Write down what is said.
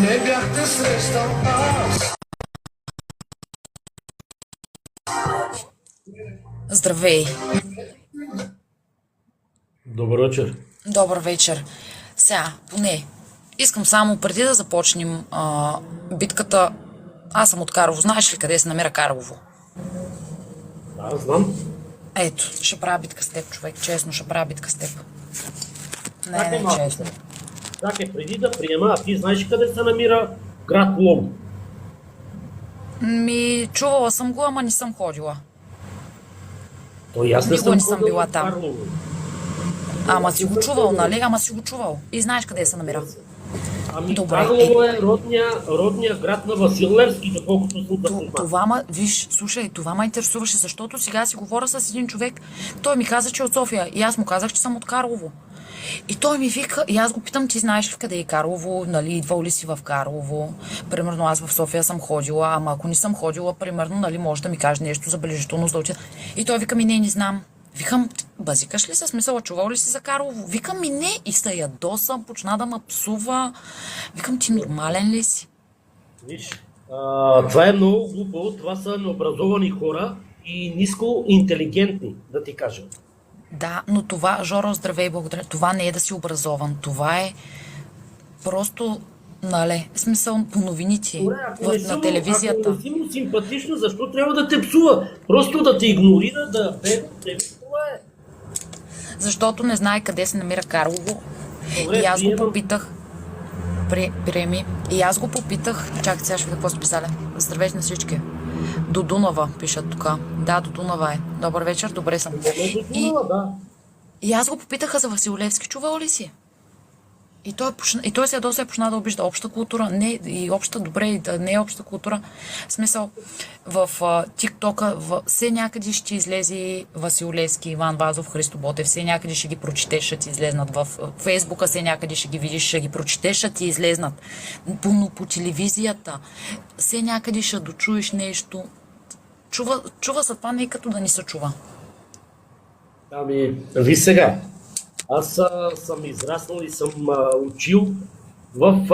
Не бяхте срещал аз. Здравей! Добър вечер. Добър вечер! Сега, поне, искам само преди да започнем битката. Аз съм от Карлово. Знаеш ли къде се намира Карлово? Да, знам. Ето, ще правя битка с теб, човек. Честно, ще правя битка с теб. Не, Чакай не, малко. честно. Чакай, преди да приема, а ти знаеш къде се намира град Лом? Чувала съм го, ама не съм ходила. То и аз не Никога съм не съм ходил била в там. Карлово. Ама си го чувал, нали? Ама си го чувал. И знаеш къде се намира. Ами Добре, Карлово е родния град на Васил Левски, доколкото съм запознат. Виж, слушай, това ме интересуваше, защото сега си говоря с един човек. Той ми каза, че е от София. И аз му казах, че съм от Карлово. И той ми вика, и аз го питам, ти знаеш ли къде е Карлово, нали, идвал ли си в Карлово? Примерно аз в София съм ходила, ама ако не съм ходила, примерно, нали, може да ми каже нещо забележително, за да отида. И той вика ми, не знам. Викам, базикаш ли се, смисъла, чувал ли си за Карлово? Викам ми не, и се ядосам, почна да ме псува. Викам, ти нормален ли си? Виж, това е много глупо, това са необразовани хора и ниско интелигентни, да ти кажа. Да, но това, Жоро, здравей, благодаря. Това не е да си образован. Това е просто, нали, смисъл по новините, Добре, на телевизията. ако не си му симпатична, защо трябва да те псува? Просто да те игнорира, да бега, това е. Защото не знае къде се намира Карлово. Добре, И аз го приемам. попитах. Приеми. И аз го попитах. Чакай, сега ще видя какво са писали. Здравейте на всички. До Дунава, пишат тук. Да, до Дунава е. Добър вечер, добре съм. Да. И аз го попитаха за Васил Левски. Чувал ли си? И той се доста почна да обижда обща култура. Не, и обща, добре, и да не е обща култура. В смисъл, в ТикТока все някъде ще излезе Васил Левски, Иван Вазов, Христо Ботев, все някъде ще ги прочетеш, ще ти излезнат в Фейсбука, все някъде ще ги видиш, ще ги прочетеш, ще ти излезнат. По телевизията, все някъде ще дочуеш нещо. Чува се това, не е като да ни се чува. Ами, ви сега. Аз съм израснал и съм учил в